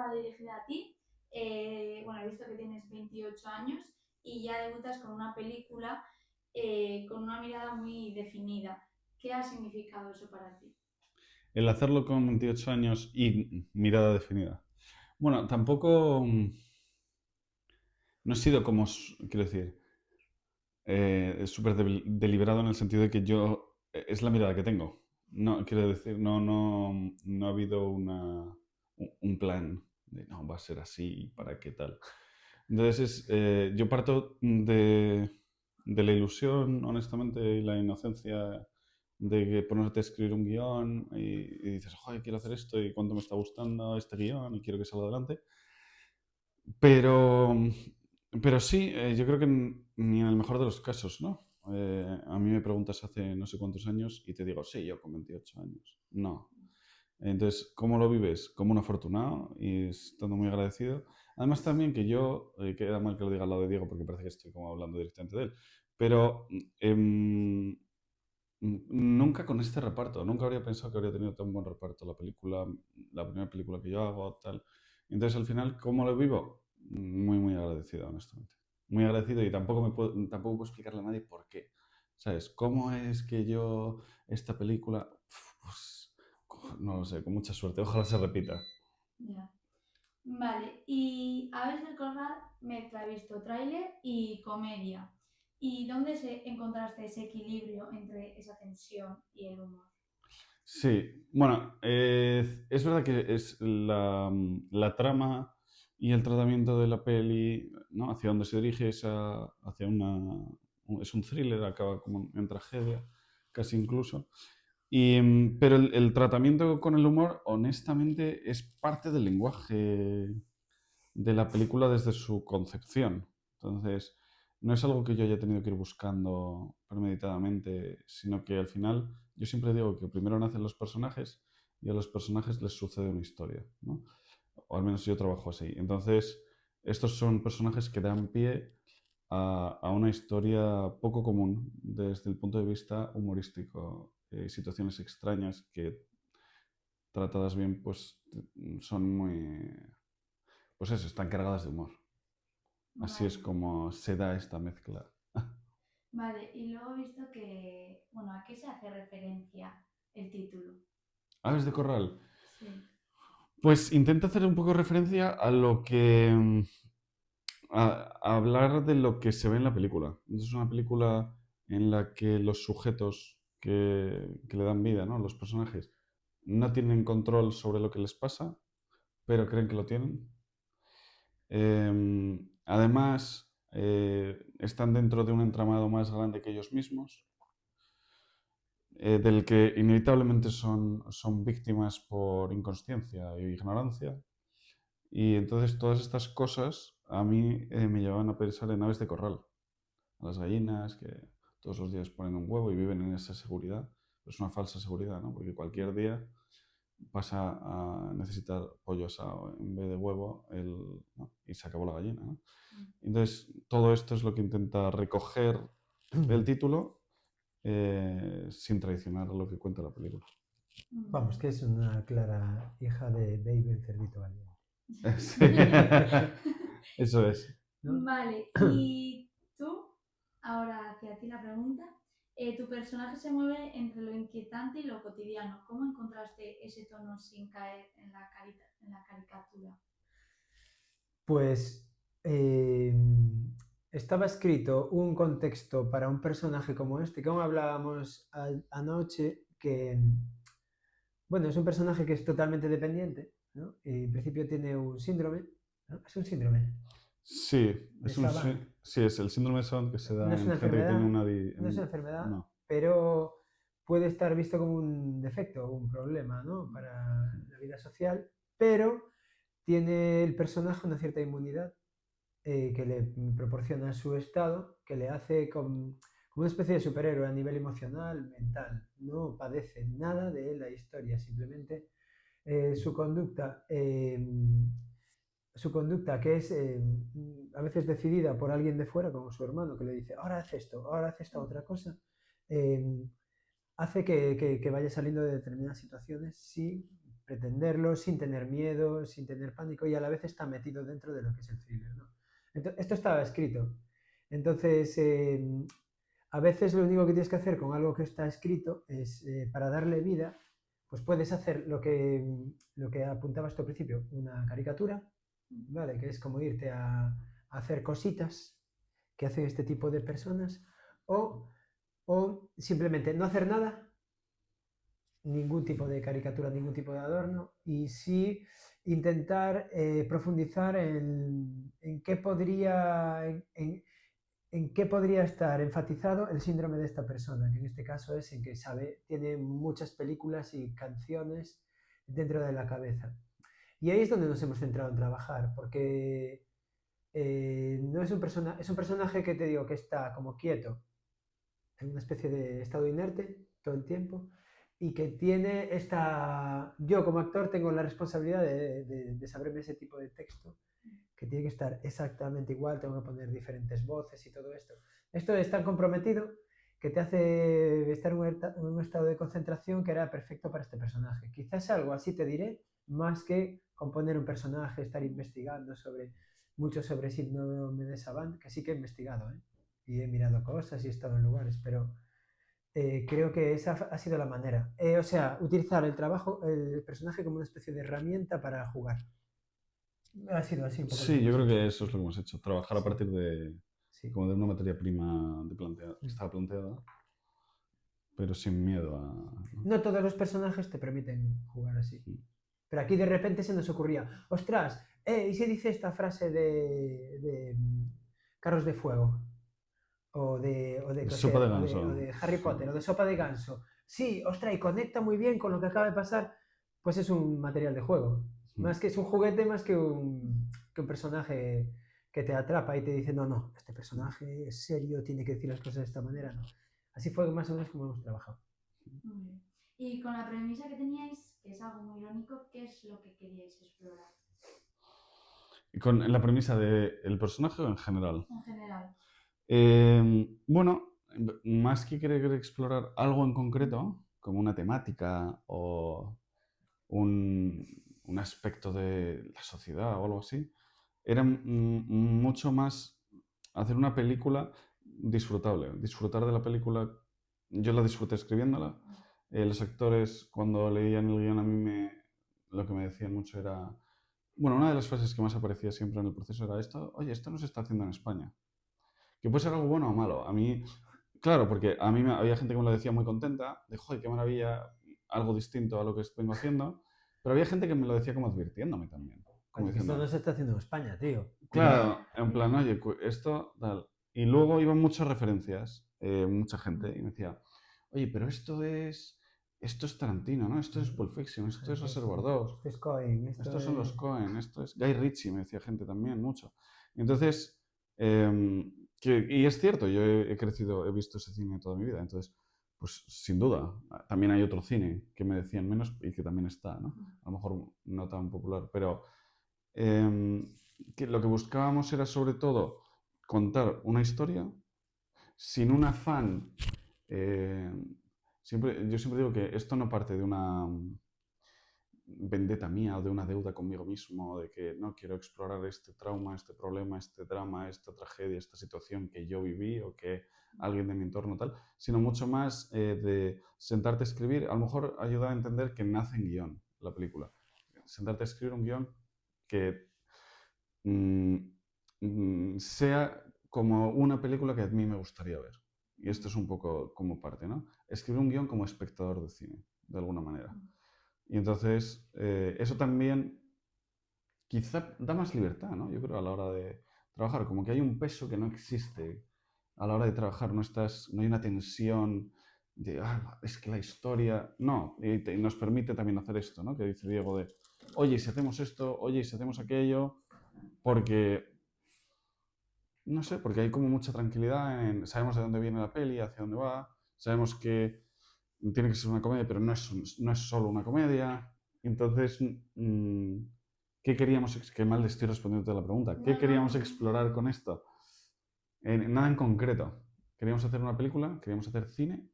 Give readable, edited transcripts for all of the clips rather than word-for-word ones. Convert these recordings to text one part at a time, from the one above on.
va dirigida a ti. Bueno, he visto que tienes 28 años y ya debutas con una película con una mirada muy definida. ¿Qué ha significado eso para ti? El hacerlo con 28 años y mirada definida. Bueno, tampoco no he sido como, quiero decir, es súper deliberado en el sentido de que yo, es la mirada que tengo. No, quiero decir, no ha habido un plan de no, va a ser así, para qué tal. Entonces, yo parto de la ilusión, honestamente, y la inocencia de que ponerte a escribir un guión y dices, joder, quiero hacer esto y cuánto me está gustando este guión y quiero que salga adelante. Pero, pero sí, yo creo que ni en el mejor de los casos, ¿no? A mí me preguntas hace no sé cuántos años y te digo, sí, yo con 28 años. No. Entonces, ¿cómo lo vives? Como un afortunado y estando muy agradecido. Además también que yo, queda mal que lo diga al lado de Diego porque parece que estoy como hablando directamente de él, pero nunca con este reparto, nunca habría pensado que habría tenido tan buen reparto la película, la primera película que yo hago, tal. Entonces, al final, ¿cómo lo vivo? Muy, muy agradecido, honestamente. Muy agradecido y tampoco puedo explicarle a nadie por qué. ¿Sabes? ¿Cómo es que yo, esta película, pues, no lo sé, con mucha suerte, ojalá se repita. Ya. Vale, y Aves del Corral mezcla, he visto tráiler y comedia. ¿Y dónde encontraste ese equilibrio entre esa tensión y el humor? Sí, bueno, es verdad que es la trama y el tratamiento de la peli, ¿no? Hacia dónde se dirige hacia es un thriller, acaba como en tragedia, casi incluso. Pero el tratamiento con el humor, honestamente, es parte del lenguaje de la película desde su concepción. Entonces, no es algo que yo haya tenido que ir buscando premeditadamente, sino que al final yo siempre digo que primero nacen los personajes y a los personajes les sucede una historia, ¿no? O al menos yo trabajo así. Entonces, estos son personajes que dan pie a una historia poco común desde el punto de vista humorístico. Situaciones extrañas que tratadas bien, pues son muy, pues eso, están cargadas de humor. Así es Vale, como se da esta mezcla. vale, y luego he visto que, bueno, ¿a qué se hace referencia el título? Aves de corral. Sí. Pues intenta hacer un poco referencia a lo que... a hablar de lo que se ve en la película. Es una película en la que los sujetos que le dan vida, ¿no? Los personajes, no tienen control sobre lo que les pasa, pero creen que lo tienen. Además, están dentro de un entramado más grande que ellos mismos, del que inevitablemente son víctimas por inconsciencia e ignorancia. Y entonces todas estas cosas a mí me llevaban a pensar en aves de corral, a las gallinas que todos los días ponen un huevo y viven en esa seguridad. Es una falsa seguridad, ¿no? Porque cualquier día pasa a necesitar pollo asado en vez de huevo ¿no? Y se acabó la gallina, ¿no? Entonces todo esto es lo que intenta recoger el título sin traicionar lo que cuenta la película. Vamos, Vale. que es una clara hija de Baby el cerdito valiente. Sí. Eso es. ¿No? Vale, y tú, ahora hacia ti la pregunta, tu personaje se mueve entre lo inquietante y lo cotidiano. ¿Cómo encontraste ese tono sin caer en en la caricatura? Pues estaba escrito un contexto para un personaje como este, como hablábamos anoche, que bueno, es un personaje que es totalmente dependiente, ¿no? Y en principio tiene un síndrome, ¿no? Es un síndrome Sí, de Savant. sí, es el síndrome de Savant que se No da es en una gente que tiene enfermedad, no es una enfermedad, no. pero puede estar visto como un defecto, un problema, ¿no? Para la vida social, pero tiene el personaje una cierta inmunidad que le proporciona su estado, que le hace como una especie de superhéroe a nivel emocional, mental. No padece nada de la historia, simplemente su conducta, que es a veces decidida por alguien de fuera, como su hermano, que le dice, ahora haz esto, ahora haz esta otra cosa, eh, hace que vaya saliendo de determinadas situaciones sin pretenderlo, sin tener miedo, sin tener pánico y a la vez está metido dentro de lo que es el thriller, ¿no? Esto estaba escrito. Entonces, a veces lo único que tienes que hacer con algo que está escrito es, para darle vida, pues puedes hacer lo que apuntabas tú al principio, una caricatura, ¿vale? Que es como irte a hacer cositas que hacen este tipo de personas, o simplemente no hacer nada, ningún tipo de caricatura, ningún tipo de adorno, y sí intentar profundizar en qué podría, en qué podría estar enfatizado el síndrome de esta persona, que en este caso es en que tiene muchas películas y canciones dentro de la cabeza. Y ahí es donde nos hemos centrado en trabajar, porque no es es un personaje que te digo que está como quieto, en una especie de estado inerte todo el tiempo, y que tiene yo como actor tengo la responsabilidad de saberme ese tipo de texto, que tiene que estar exactamente igual, tengo que poner diferentes voces y todo esto. Esto es tan comprometido que te hace estar en un estado de concentración que era perfecto para este personaje. Quizás algo así te diré, más que componer un personaje, estar investigando mucho sobre síndrome de Savant, que sí que he investigado, ¿eh? Y he mirado cosas y he estado en lugares, pero creo que esa ha sido la manera. O sea, utilizar el personaje como una especie de herramienta para jugar. Ha sido así un poco lo Sí, que yo hemos creo hecho. que eso es lo que hemos hecho, trabajar a Sí, partir de, sí. como de una materia prima que estaba planteada, pero sin miedo a... ¿no? No todos los personajes te permiten jugar así. Pero aquí de repente se nos ocurría, ostras, ¿y si dice esta frase de Carros de Fuego? Sopa de ganso. O de Harry Potter, o de Sopa de Ganso. Sí, ostras, y conecta muy bien con lo que acaba de pasar. Pues es un material de juego. Más que es un juguete, más que un personaje que te atrapa y te dice, no, no, este personaje es serio, tiene que decir las cosas de esta manera. No. Así fue más o menos como hemos trabajado. Muy bien. Y con la premisa que teníais, que es algo muy irónico, ¿qué es lo que queríais explorar? Con la premisa del personaje o en general. En general. Bueno, más que querer explorar algo en concreto, como una temática o un aspecto de la sociedad o algo así, era mucho más hacer una película disfrutable, disfrutar de la película. Yo la disfruté escribiéndola. Los actores, cuando leían el guión, lo que me decían mucho era... Bueno, una de las frases que más aparecía siempre en el proceso era esto: oye, esto no se está haciendo en España. Que puede ser algo bueno o malo. A mí, claro, porque a mí había gente que me lo decía muy contenta, de, joder, qué maravilla, algo distinto a lo que vengo haciendo, pero había gente que me lo decía como advirtiéndome también. Como Esto diciendo, no se está haciendo en España, tío. claro, en plan, oye, esto, tal. Y luego iban muchas referencias, mucha gente, y me decía, oye, pero esto es Tarantino, ¿no? Esto es Pulp Fiction, esto es Reservoir Dogs, Esto es Cohen, estos son los Coen, esto es Guy Ritchie, me decía gente también, mucho. Entonces, y es cierto, yo he crecido, he visto ese cine toda mi vida, entonces, pues sin duda, también hay otro cine que me decían menos y que también está, ¿no? A lo mejor no tan popular, pero que lo que buscábamos era sobre todo contar una historia sin un afán. eh, yo siempre digo que esto no parte de una vendetta mía o de una deuda conmigo mismo, de que no quiero explorar este trauma, este problema, este drama, esta tragedia, esta situación que yo viví o que alguien de mi entorno tal, sino mucho más de sentarte a escribir. A lo mejor ayuda a entender que nace en guión la película. Sentarte a escribir un guión que sea como una película que a mí me gustaría ver. Y esto es un poco como parte, ¿no? Escribir un guión como espectador de cine, de alguna manera. Y entonces, eso también quizá da más libertad, ¿no? Yo creo a la hora de trabajar, como que hay un peso que no existe a la hora de trabajar, no hay una tensión de, es que la historia... No, y nos permite también hacer esto, ¿no? Que dice Diego de, oye, ¿y si hacemos esto? Oye, ¿y si hacemos aquello? Porque, no sé, porque hay como mucha tranquilidad sabemos de dónde viene la peli, hacia dónde va, sabemos que tiene que ser una comedia, pero no es solo una comedia. Entonces, ¿qué queríamos? Qué mal le estoy respondiendo a la pregunta. ¿Qué queríamos explorar con esto? Nada en concreto. Queríamos hacer una película, queríamos hacer cine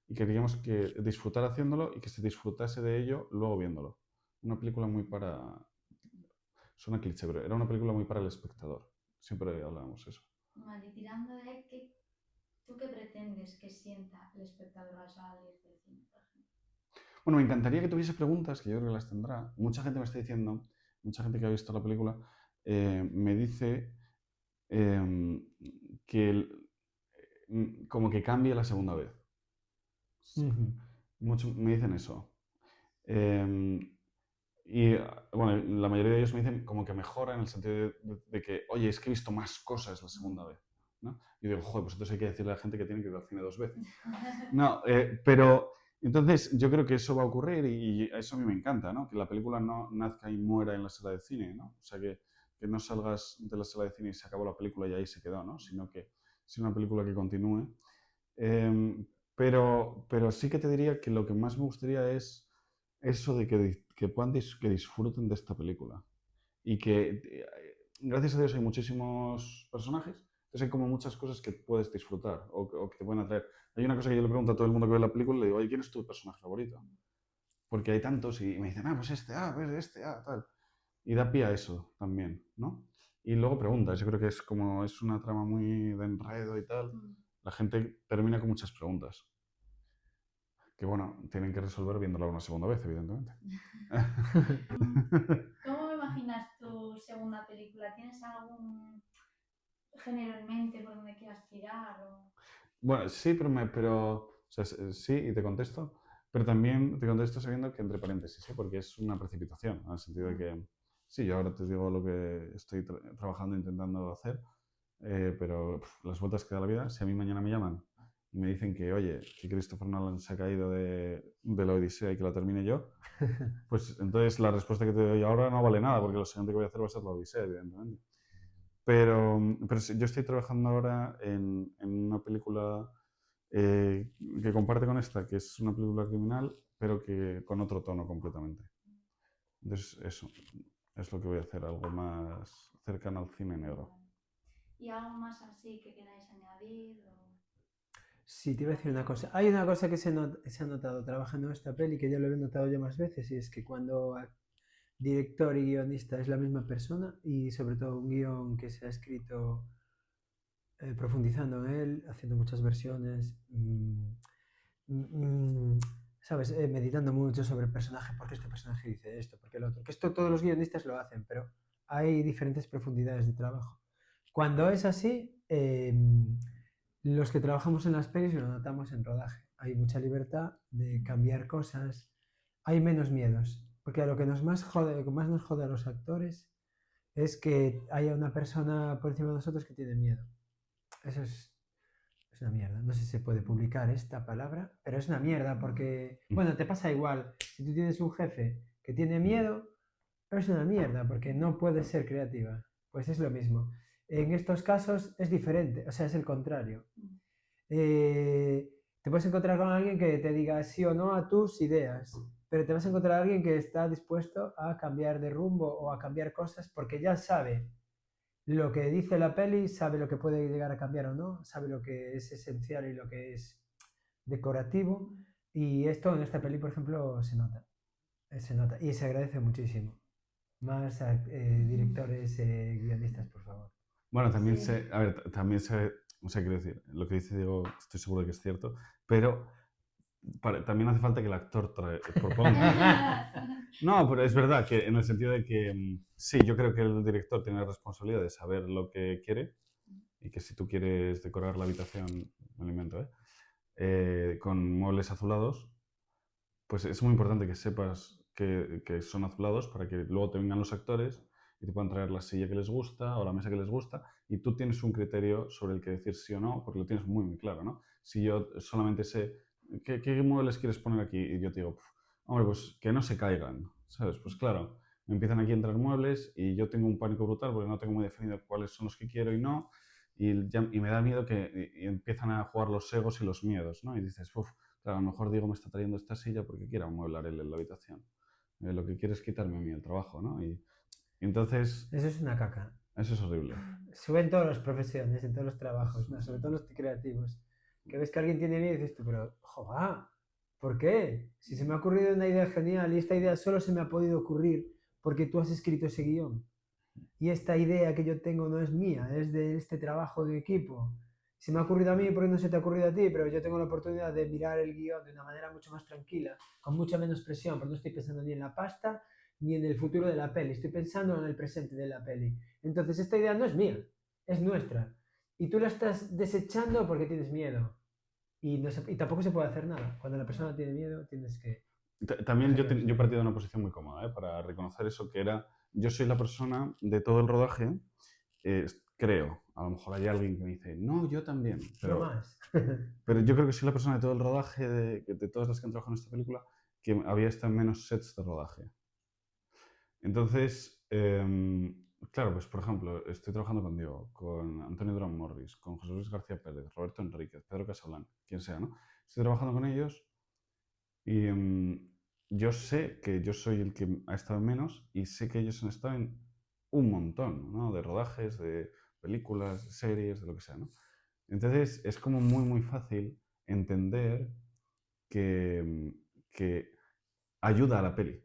y queríamos disfrutar haciéndolo y que se disfrutase de ello luego viéndolo. una película muy para... Suena cliché, pero era una película muy para el espectador. Siempre hablábamos eso. Vale, tirando de que ¿tú qué pretendes que sienta el espectador al salir del cine, por ejemplo? Bueno, me encantaría que tuviese preguntas, que yo creo que las tendrá. Mucha gente me está diciendo, mucha gente que ha visto la película, me dice que como que cambia la segunda vez. Me dicen eso. Y bueno, la mayoría de ellos me dicen como que mejora en el sentido de que, oye, es que he visto más cosas la segunda vez, ¿no? Y digo, joder, pues entonces hay que decirle a la gente que tiene que ir al cine 2 veces. No, pero entonces yo creo que eso va a ocurrir y eso a mí me encanta, ¿no? Que la película no nazca y muera en la sala de cine, ¿no? O sea, que no salgas de la sala de cine y se acabó la película y ahí se quedó, ¿no? Sino que es una película que continúe. Pero sí que te diría que lo que más me gustaría es eso de que puedan que disfruten de esta película. Y que, gracias a Dios, hay muchísimos personajes, entonces hay como muchas cosas que puedes disfrutar o que te pueden atraer. Hay una cosa que yo le pregunto a todo el mundo que ve la película, le digo, oye, ¿quién es tu personaje favorito? Porque hay tantos y me dicen, pues este, tal. Y da pie a eso también, ¿no? Y luego preguntas, yo creo que es como es una trama muy de enredo y tal, la gente termina con muchas preguntas. Que bueno, tienen que resolver viéndola una segunda vez, evidentemente. ¿Cómo me imaginas tu segunda película? ¿Tienes algún género en mente por donde quieras tirar? Bueno, sí, o sea, sí, y te contesto, pero también te contesto sabiendo que entre paréntesis, ¿sí? Porque es una precipitación, en el sentido de que, sí, yo ahora te digo lo que estoy trabajando, intentando hacer, pero las vueltas que da la vida, si a mí mañana me llaman y me dicen que, oye, que Christopher Nolan se ha caído de la Odisea y que la termine yo, pues entonces la respuesta que te doy ahora no vale nada, porque lo siguiente que voy a hacer va a ser la Odisea, evidentemente. Pero sí, yo estoy trabajando ahora en una película que comparte con esta, que es una película criminal, pero que con otro tono completamente. Entonces, eso es lo que voy a hacer, algo más cercano al cine negro. ¿Y algo más así que queráis añadir? Sí, te iba a decir una cosa. Hay una cosa que se ha notado trabajando en esta peli, que ya lo he notado yo más veces, y es que cuando director y guionista es la misma persona, y sobre todo un guión que se ha escrito profundizando en él, haciendo muchas versiones, ¿sabes? Meditando mucho sobre el personaje, por qué este personaje dice esto, por qué el otro. Que esto todos los guionistas lo hacen, pero hay diferentes profundidades de trabajo. Cuando es así, los que trabajamos en las pelis lo notamos en rodaje. Hay mucha libertad de cambiar cosas, hay menos miedos, porque a lo que más nos jode a los actores es que haya una persona por encima de nosotros que tiene miedo. Eso es una mierda. No sé si se puede publicar esta palabra, pero es una mierda porque, bueno, te pasa igual. Si tú tienes un jefe que tiene miedo, es una mierda porque no puedes ser creativa. Pues es lo mismo. En estos casos es diferente, o sea, es el contrario. Te puedes encontrar con alguien que te diga sí o no a tus ideas, pero te vas a encontrar a alguien que está dispuesto a cambiar de rumbo o a cambiar cosas porque ya sabe lo que dice la peli, sabe lo que puede llegar a cambiar o no, sabe lo que es esencial y lo que es decorativo. Y esto en esta peli, por ejemplo, se nota. Se nota y se agradece muchísimo. Más directores, guionistas, por favor. Bueno, también a ver, también o sea, quiero decir, lo que dice Diego, estoy seguro de que es cierto, pero también hace falta que el actor proponga. No, pero es verdad que en el sentido de que sí, yo creo que el director tiene la responsabilidad de saber lo que quiere y que si tú quieres decorar la habitación, me lo invento, con muebles azulados, pues es muy importante que sepas que son azulados para que luego te vengan los actores y te puedan traer la silla que les gusta o la mesa que les gusta y tú tienes un criterio sobre el que decir sí o no, porque lo tienes muy, muy claro, ¿no? Si yo solamente sé qué muebles quieres poner aquí y yo te digo, hombre, pues que no se caigan, ¿sabes? Pues claro, me empiezan aquí a entrar muebles y yo tengo un pánico brutal porque no tengo muy definido cuáles son los que quiero y no, y me da miedo que y empiezan a jugar los egos y los miedos, ¿no? Y dices, claro, a lo mejor Diego me está trayendo esta silla porque quiere amueblar él en la habitación. Lo que quiere es quitarme a mí el trabajo, ¿no? Y entonces... Eso es una caca. Eso es horrible. Sube en todas las profesiones, en todos los trabajos, ¿no? Sobre todo los creativos. Que ves que alguien tiene miedo y dices tú, pero, joder, ¿Por qué? Si se me ha ocurrido una idea genial y esta idea solo se me ha podido ocurrir porque tú has escrito ese guión. Y esta idea que yo tengo no es mía, es de este trabajo de equipo. Se me ha ocurrido a mí porque no se te ha ocurrido a ti, pero yo tengo la oportunidad de mirar el guión de una manera mucho más tranquila, con mucha menos presión, porque no estoy pensando ni en la pasta ni en el futuro de la peli, estoy pensando en el presente de la peli. Entonces esta idea no es mía, es nuestra. Y tú la estás desechando porque tienes miedo. Y tampoco se puede hacer nada. Cuando la persona tiene miedo, tienes que... También yo he partido de una posición muy cómoda, para reconocer eso, que era, yo soy la persona de todo el rodaje, creo, a lo mejor hay alguien que me dice, no, yo también, No pero, más. pero yo creo que soy la persona de todo el rodaje, de todas las que han trabajado en esta película, que había estado en menos sets de rodaje. Entonces, claro, pues por ejemplo, estoy trabajando con Diego, con Antonio Durán Morris, con José Luis García Pérez, Roberto Enríquez, Pedro Casablanca, quien sea, ¿no? Estoy trabajando con ellos y yo sé que yo soy el que ha estado en menos y sé que ellos han estado en un montón, ¿no? De rodajes, de películas, de series, de lo que sea, ¿no? Entonces es como muy, muy fácil entender que ayuda a la peli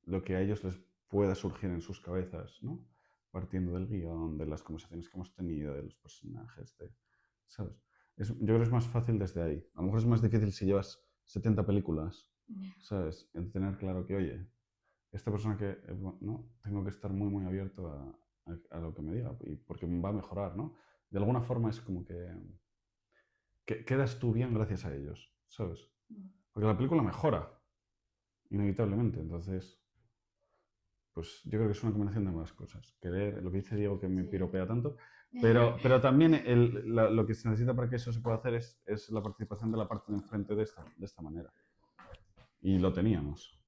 lo que a ellos les pueda surgir en sus cabezas, ¿no? Partiendo del guión, de las conversaciones que hemos tenido, de los personajes, ¿sabes? Yo creo que es más fácil desde ahí. A lo mejor es más difícil si llevas 70 películas, ¿sabes? En tener claro que, oye, esta persona que, ¿no? Tengo que estar muy, muy abierto a lo que me diga, y porque me va a mejorar, ¿no? De alguna forma es como que quedas tú bien gracias a ellos, ¿sabes? Porque la película mejora, inevitablemente, entonces pues yo creo que es una combinación de ambas cosas. Querer, lo que dice Diego que me piropea tanto, pero también lo que se necesita para que eso se pueda hacer es la participación de la parte de enfrente de esta manera. Y lo teníamos.